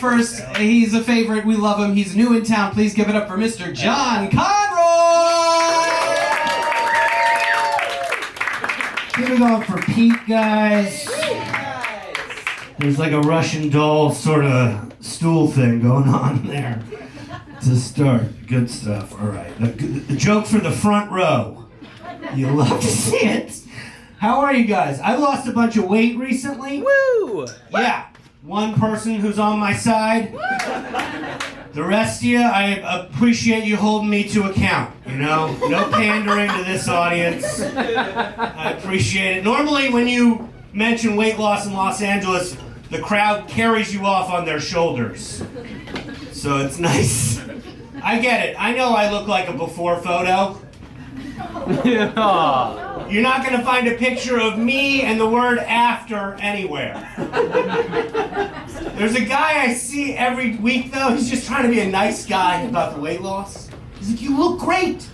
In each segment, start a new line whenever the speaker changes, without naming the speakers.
first. He's a favorite. We love him. He's new in town. Please give it up for Mr. John Conroy!
Give it up for Pete, guys. There's like a Russian doll sort of stool thing going on there to start. Good stuff. All right. The joke for the front row. You love to see it. How are you guys? I lost a bunch of weight recently.
Woo!
Yeah. One person who's on my side. The rest of you, I appreciate you holding me to account, you know? No pandering to this audience. I appreciate it. Normally when you mention weight loss in Los Angeles, the crowd carries you off on their shoulders. So it's nice. I get it. I know I look like a before photo.
Yeah.
You're not going to find a picture of me and the word after anywhere. There's a guy I see every week, though. He's just trying to be a nice guy about the weight loss. He's like, you look great.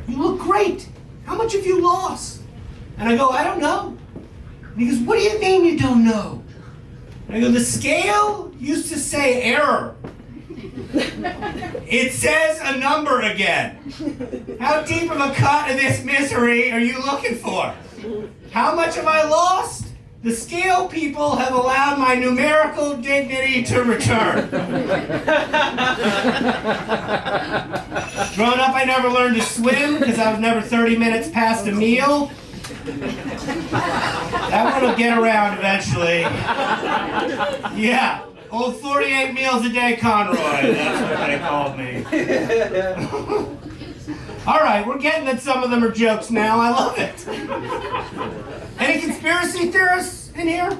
You look great. How much have you lost? And I go, I don't know. And he goes, what do you mean you don't know? And I go, the scale used to say error. It says a number again. How deep of a cut of this misery are you looking for? How much have I lost? The scale people have allowed my numerical dignity to return. Growing up, I never learned to swim because I was never 30 minutes past a meal. That one will get around eventually. Yeah. Old 48 meals a day Conroy, that's what they called me. All right, we're getting that some of them are jokes now. I love it. Any conspiracy theorists in here?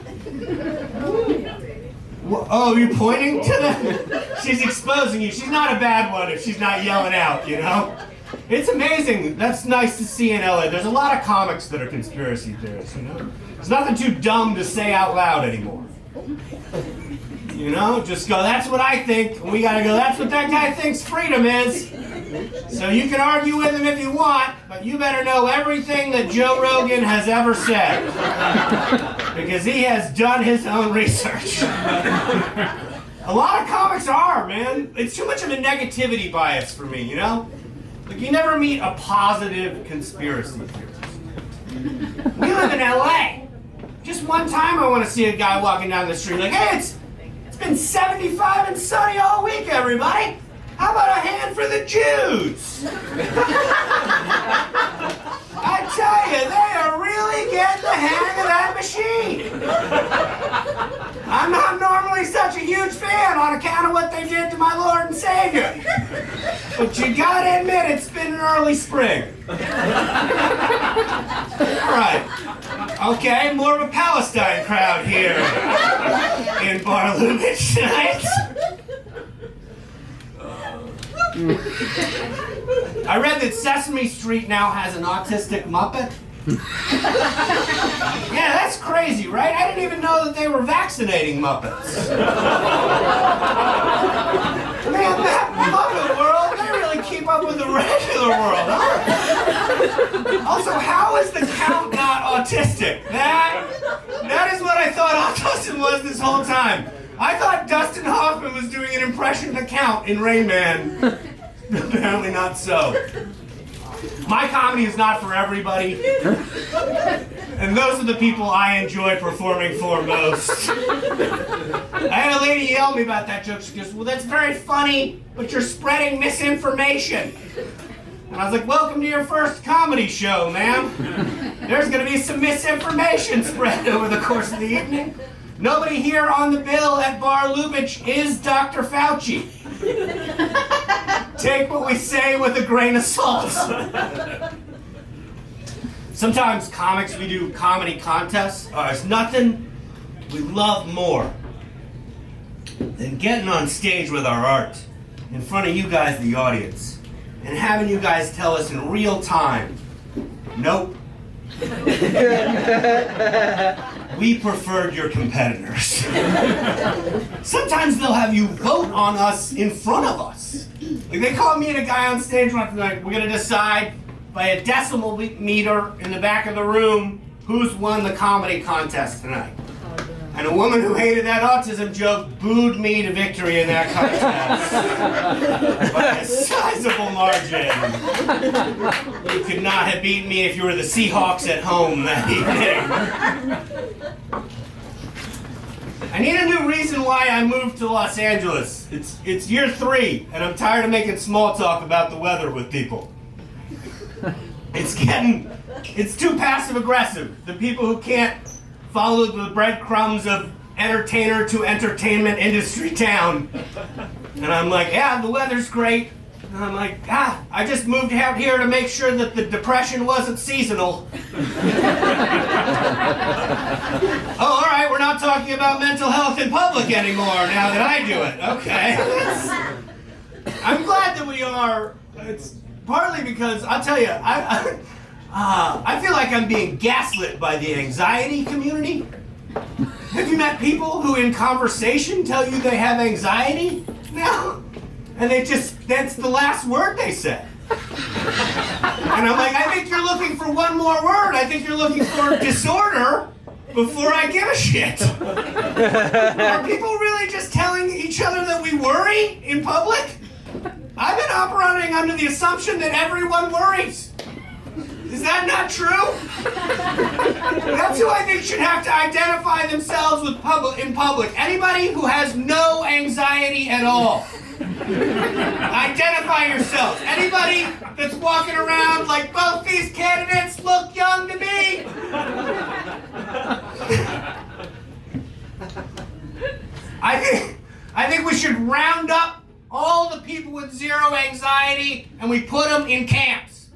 Oh, you're pointing to them? She's exposing you. She's not a bad one if she's not yelling out, you know? It's amazing. That's nice to see in LA. There's a lot of comics that are conspiracy theorists, you know? There's nothing too dumb to say out loud anymore. You know, just go, that's what I think, and we gotta go, that's what that guy thinks freedom is. So you can argue with him if you want, but you better know everything that Joe Rogan has ever said. Because he has done his own research. A lot of comics are, man. It's too much of a negativity bias for me, you know? Like, you never meet a positive conspiracy theorist. We live in LA. Just one time I want to see a guy walking down the street like, hey, it's been 75 and sunny all week, everybody. How about a hand for the Jews? I tell you, they are really getting the hang of that machine. I'm not normally such a huge fan on account of what they did to my Lord and Savior. But you gotta admit, it's been an early spring. All right. Okay, more of a Palestine crowd here in Bar Lubitsch tonight. I read that Sesame Street now has an autistic Muppet. Yeah, that's crazy, right? I didn't even know that they were vaccinating Muppets. Man, that Muppet world, they really keep up with the regular world, huh? Also, how is the Count not autistic? That is what I thought autism was this whole time. I thought Dustin Hoffman was doing an impression of the Count in Rain Man. Apparently not so. My comedy is not for everybody. And those are the people I enjoy performing for most. I had a lady yell at me about that joke. She goes, well, that's very funny, but you're spreading misinformation. And I was like, welcome to your first comedy show, ma'am. There's going to be some misinformation spread over the course of the evening. Nobody here on the bill at Bar Lubitsch is Dr. Fauci. Take what we say with a grain of salt. Sometimes comics, we do comedy contests. There's nothing we love more than getting on stage with our art in front of you guys, the audience, and having you guys tell us in real time, nope. We preferred your competitors. Sometimes they'll have you vote on us in front of us. Like, they called me and a guy on stage once, like, we're gonna decide by a decimal meter in the back of the room who's won the comedy contest tonight. And a woman who hated that autism joke booed me to victory in that contest by a sizable margin. You could not have beaten me if you were the Seahawks at home that evening. I need a new reason why I moved to Los Angeles. It's year 3, and I'm tired of making small talk about the weather with people. It's too passive aggressive. The people who can't follow the breadcrumbs of entertainer to entertainment industry town. And I'm like, yeah, the weather's great. And I'm like, I just moved out here to make sure that the depression wasn't seasonal. Oh, all right, we're not talking about mental health in public anymore now that I do it. Okay. I'm glad that we are. It's partly because, I'll tell you, I feel like I'm being gaslit by the anxiety community. Have you met people who in conversation tell you they have anxiety now? And that's the last word they said. And I'm like, I think you're looking for one more word. I think you're looking for disorder before I give a shit. Are people really just telling each other that we worry in public? I've been operating under the assumption that everyone worries. Is that not true? That's who I think should have to identify themselves in public. Anybody who has no anxiety at all. Identify yourself. Anybody that's walking around like both these candidates look young to me. I think we should round up all the people with zero anxiety and we put them in camps.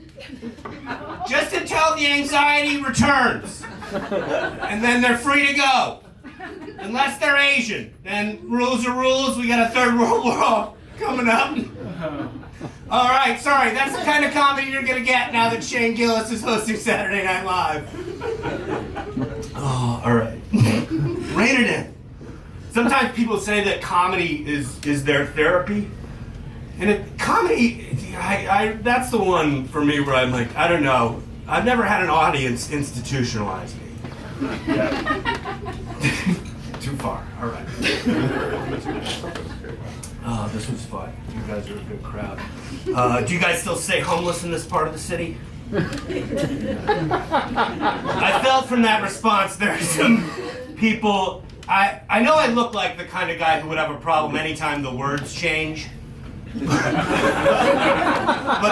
Just until the anxiety returns. And then they're free to go. Unless they're Asian. Then rules are rules. We got a third world war coming up. All right, sorry. That's the kind of comedy you're going to get now that Shane Gillis is hosting Saturday Night Live. Oh, all right. Rein it in. Sometimes people say that comedy is their therapy. And comedy, that's the one for me where I'm like, I don't know. I've never had an audience institutionalize me. Too far. All right. Oh, this was fun. You guys are a good crowd. Do you guys still stay homeless in this part of the city? I felt from that response there are some people. I know I look like the kind of guy who would have a problem anytime the words change. But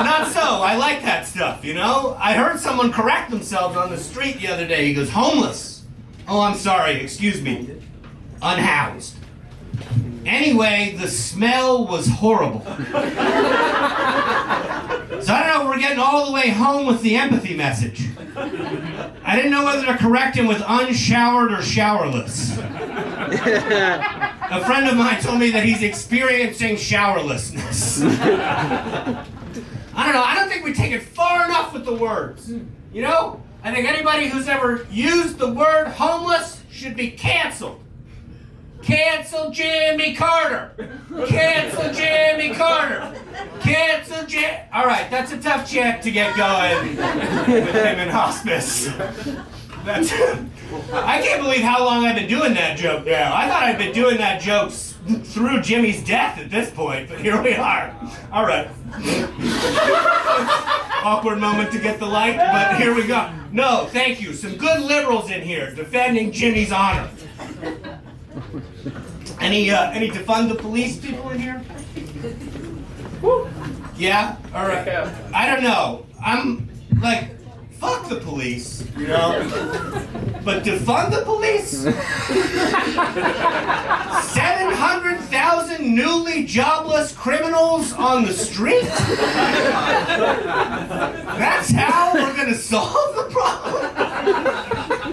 not so. I like that stuff, you know? I heard someone correct themselves on the street the other day. He goes, homeless. Oh, I'm sorry. Excuse me. Unhoused. Anyway, the smell was horrible. So I don't know if we're getting all the way home with the empathy message. I didn't know whether to correct him with unshowered or showerless. A friend of mine told me that he's experiencing showerlessness. I don't know. I don't think we take it far enough with the words. You know? I think anybody who's ever used the word homeless should be canceled. Cancel Jimmy Carter. Cancel Jimmy Carter. Cancel Jimmy. All right, that's a tough check to get going with him in hospice. I can't believe how long I've been doing that joke now. I thought I'd been doing that joke through Jimmy's death at this point, but here we are. All right. Awkward moment to get the light, but here we go. No, thank you. Some good liberals in here defending Jimmy's honor. Any defund the police people in here? Yeah? All right. I don't know. I'm like, fuck the police, you know? But defund the police? 700,000 newly jobless criminals on the street? That's how we're gonna solve the problem?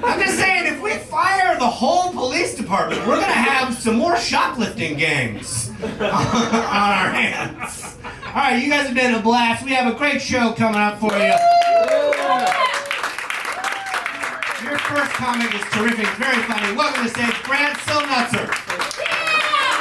I'm just saying, if we fire the whole police department, we're gonna have some more shoplifting gangs on our hands. All right, you guys have been a blast. We have a great show coming up for you. Your first comic is terrific, very funny. Welcome to the stage, Brad Silnutzer.